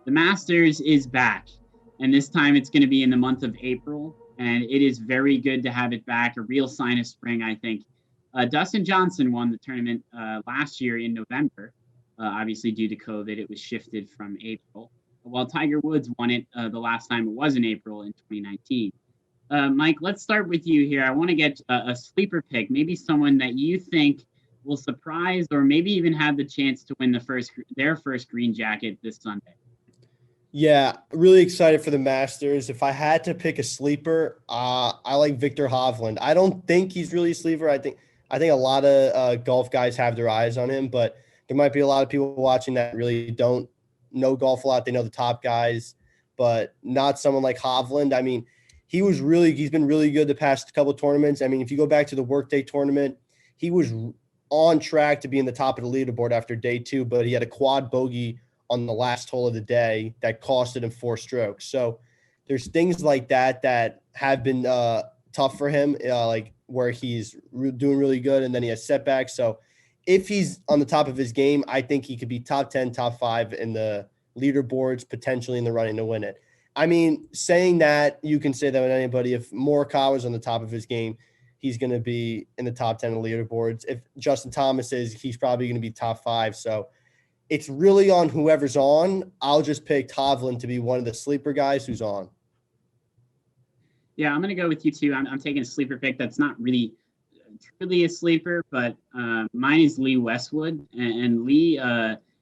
The Masters is back, and this time it's going to be in the month of April, and it is very good to have it back. A real sign of spring, I think. Dustin Johnson won the tournament last year in November. Obviously, due to COVID, it was shifted from April. While Tiger Woods won it the last time it was in April in 2019. Mike, let's start with you here. I want to get a sleeper pick, maybe someone that you think will surprise or maybe even have the chance to win their first green jacket this Sunday. Yeah, really excited for the Masters. If I had to pick a sleeper, I like Victor Hovland. I don't think he's really a sleeper. I think a lot of golf guys have their eyes on him, but there might be a lot of people watching that really don't know golf a lot. They know the top guys, but not someone like Hovland. I mean, he's been really good the past couple of tournaments. I mean, if you go back to the Workday tournament, he was on track to be in the top of the leaderboard after day 2, but he had a quad bogey on the last hole of the day that costed him 4 strokes. So there's things like that have been tough for him, like where he's doing really good and then he has setbacks. So if he's on the top of his game, I think he could be top 10, top 5 in the leaderboards, potentially in the running to win it. I mean, saying that, you can say that with anybody. If Morikawa is on the top of his game, he's going to be in the top 10 of the leaderboards. If Justin Thomas is, he's probably going to be top 5. So it's really on whoever's on. I'll just pick Hovland to be one of the sleeper guys who's on. Yeah, I'm going to go with you too. I'm taking a sleeper pick that's not really truly a sleeper, but mine is Lee Westwood. And Lee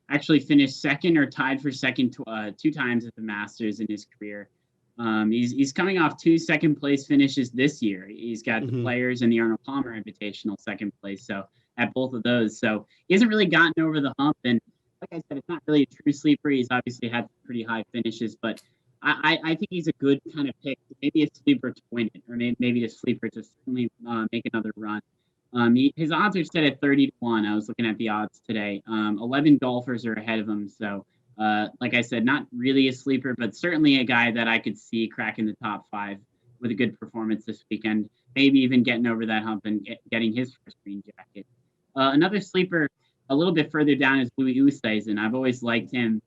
actually finished second or tied for second 2 times at the Masters in his career. He's coming off 2 second-place finishes this year. He's got the Players and the Arnold Palmer Invitational second place, so at both of those. So he hasn't really gotten over the hump, and like I said, it's not really a true sleeper. He's obviously had pretty high finishes, but I think he's a good kind of pick, maybe a sleeper to win it, or maybe a sleeper to certainly make another run. His odds are set at 30-1. I was looking at the odds today. 11 golfers are ahead of him, so like I said, not really a sleeper, but certainly a guy that I could see cracking the top 5 with a good performance this weekend, maybe even getting over that hump and getting his first green jacket. Another sleeper a little bit further down is Louis Oosthuizen. I've always liked him.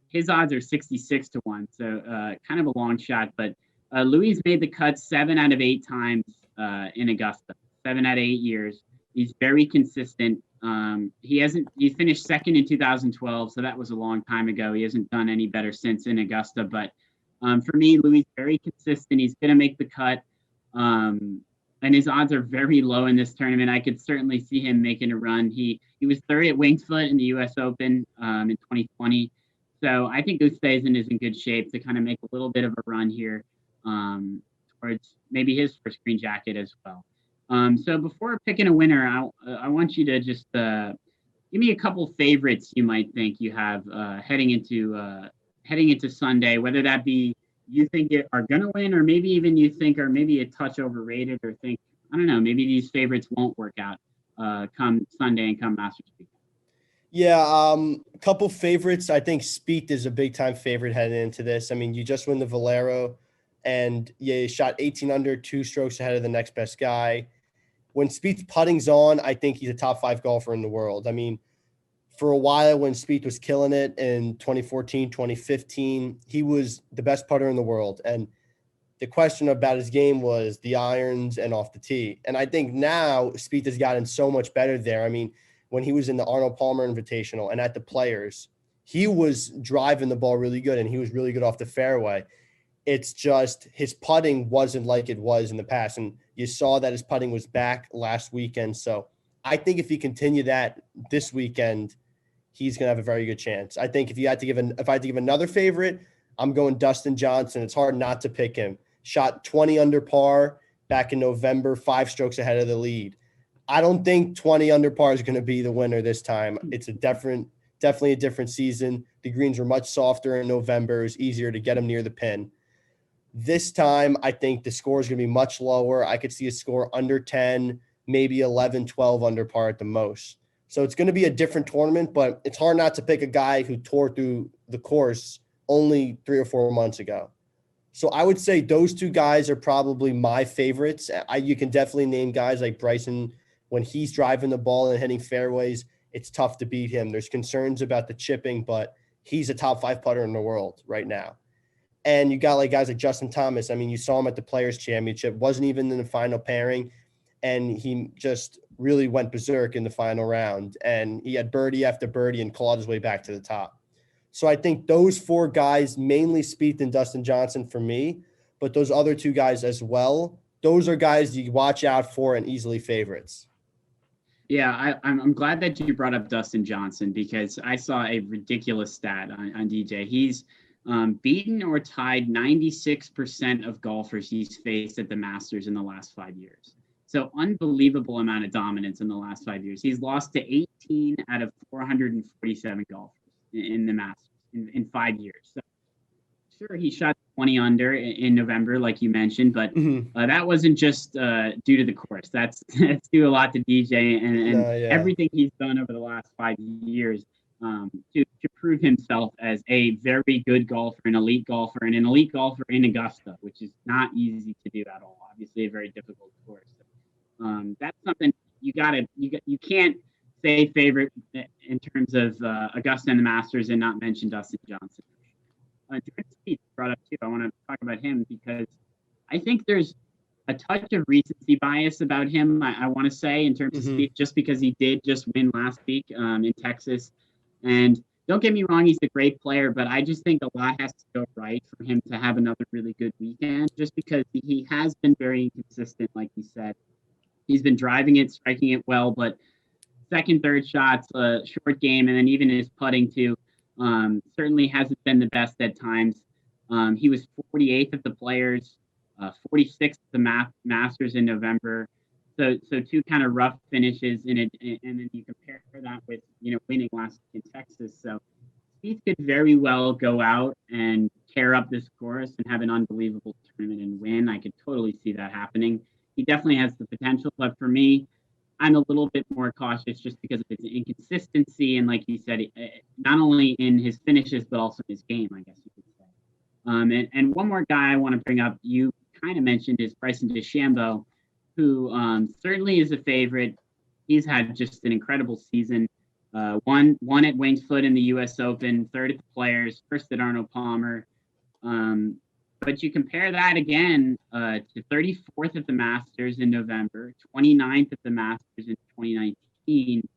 His odds are 66-1, so kind of a long shot, but Louis made the cut 7 out of 8 times in Augusta, 7 out of 8 years. He's very consistent. He finished second in 2012, so that was a long time ago. He hasn't done any better since in Augusta, but for me, Louis very consistent. He's going to make the cut, and his odds are very low in this tournament. I could certainly see him making a run. He was third at Winged Foot in the U.S. Open in 2020, so I think Oosthuizen is in good shape to kind of make a little bit of a run here towards maybe his first green jacket as well. So before picking a winner, I want you to just give me a couple favorites you might think you have heading into Sunday, whether that be you think are going to win, or maybe even you think are maybe a touch overrated, or think, I don't know, maybe these favorites won't work out come Sunday and come Masters weekend. Yeah, a couple favorites. I think Spieth is a big-time favorite heading into this. I mean, you just win the Valero, and you shot 18 under, 2 strokes ahead of the next best guy. When Spieth's putting's on, I think he's a top 5 golfer in the world. I mean, for a while when Spieth was killing it in 2014, 2015, he was the best putter in the world. And the question about his game was the irons and off the tee. And I think now Spieth has gotten so much better there. I mean, when he was in the Arnold Palmer Invitational and at the Players, he was driving the ball really good, and he was really good off the fairway. It's just his putting wasn't like it was in the past. And you saw that his putting was back last weekend. So I think if he continued that this weekend, he's going to have a very good chance. I think if I had to give another favorite, I'm going Dustin Johnson. It's hard not to pick him. Shot 20 under par back in November, 5 strokes ahead of the lead. I don't think 20 under par is going to be the winner this time. It's definitely a different season. The greens were much softer in November. It was easier to get them near the pin. This time, I think the score is going to be much lower. I could see a score under 10, maybe 11, 12 under par at the most. So it's going to be a different tournament, but it's hard not to pick a guy who tore through the course only 3 or 4 months ago. So I would say those 2 guys are probably my favorites. You can definitely name guys like Bryson. When he's driving the ball and hitting fairways, it's tough to beat him. There's concerns about the chipping, but he's a top 5 putter in the world right now. And you got like guys like Justin Thomas. I mean, you saw him at the Players Championship, wasn't even in the final pairing, and he just really went berserk in the final round. And he had birdie after birdie and clawed his way back to the top. So I think those 4 guys, mainly Spieth and Dustin Johnson for me, but those other 2 guys as well, those are guys you watch out for and easily favorites. Yeah, I'm glad that you brought up Dustin Johnson, because I saw a ridiculous stat on DJ. He's beaten or tied 96% of golfers he's faced at the Masters in the last 5 years. So unbelievable amount of dominance in the last 5 years. He's lost to 18 out of 447 golfers in the Masters in 5 years. So sure, he shot 20 under in November, like you mentioned, but that wasn't just due to the course. That's due a lot to DJ and everything he's done over the last 5 years to prove himself as a very good golfer, an elite golfer, and an elite golfer in Augusta, which is not easy to do at all. Obviously, a very difficult course. That's something you can't say favorite in terms of Augusta and the Masters and not mention Dustin Johnson. Jordan Spieth brought up too. I want to talk about him because I think there's a touch of recency bias about him. I want to say in terms of Spieth, just because he did just win last week in Texas. And don't get me wrong, he's a great player, but I just think a lot has to go right for him to have another really good weekend, just because he has been very inconsistent, like you said. He's been driving it, striking it well, but second, third shots, short game, and then even his putting too, certainly hasn't been the best at times. He was 48th at the Players, 46th at the Masters in November. So 2 kind of rough finishes in it, and then you compare that with winning last week in Texas. So Spieth could very well go out and tear up this course and have an unbelievable tournament and win. I could totally see that happening. He definitely has the potential, but for me, I'm a little bit more cautious just because of his inconsistency and, like you said, not only in his finishes but also his game, I guess you could say. And one more guy I want to bring up, you kind of mentioned, is Bryson DeChambeau, who certainly is a favorite. He's had just an incredible season. Won at Winged Foot in the U.S. Open, 3rd at the Players, 1st at Arnold Palmer. But you compare that again to 34th at the Masters in November, 29th at the Masters in 2019.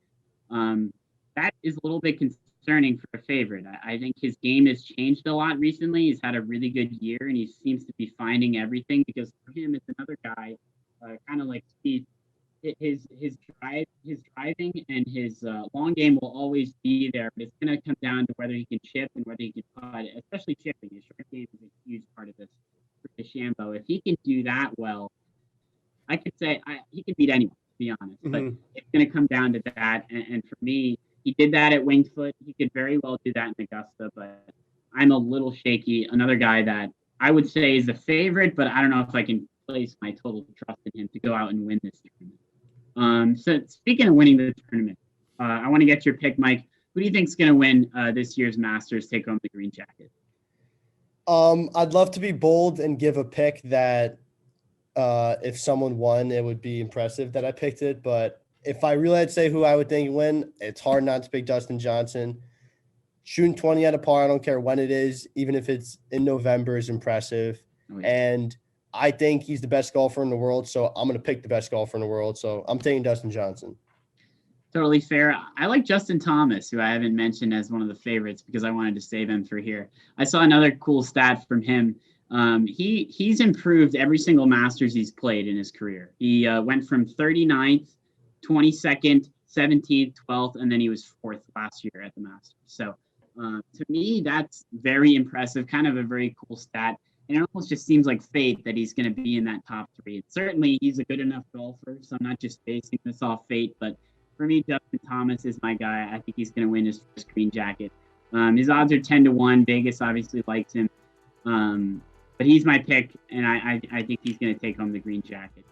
That is a little bit concerning for a favorite. I think his game has changed a lot recently. He's had a really good year, and he seems to be finding everything, because for him, it's another guy, kind of like Spieth. His driving and his long game will always be there, but it's going to come down to whether he can chip and whether he can putt, especially chipping. His short game is a huge part of this for DeChambeau. If he can do that well, I could say he can beat anyone, to be honest. But it's going to come down to that. And for me, he did that at Winged Foot. He could very well do that in Augusta, but I'm a little shaky. Another guy that I would say is a favorite, but I don't know if I can place my total trust in him to go out and win this tournament. So speaking of winning the tournament, I want to get your pick, Mike. Who do you think is going to win this year's Masters, take home the green jacket? I'd love to be bold and give a pick that if someone won, it would be impressive that I picked it. But if I really had to say who I would think win, it's hard not to pick Dustin Johnson. Shooting 20 at a par, I don't care when it is, even if it's in November, is impressive. Oh, yeah. And I think he's the best golfer in the world, so I'm going to pick the best golfer in the world. So I'm taking Dustin Johnson. Totally fair. I like Justin Thomas, who I haven't mentioned as one of the favorites because I wanted to save him for here. I saw another cool stat from him. He's improved every single Masters he's played in his career. He went from 39th, 22nd, 17th, 12th, and then he was 4th last year at the Masters. So to me, that's very impressive, kind of a very cool stat. And it almost just seems like fate that he's going to be in that top 3. Certainly, he's a good enough golfer, so I'm not just basing this off fate. But for me, Justin Thomas is my guy. I think he's going to win his first green jacket. His odds are 10-1. Vegas obviously likes him. But he's my pick, and I think he's going to take home the green jacket.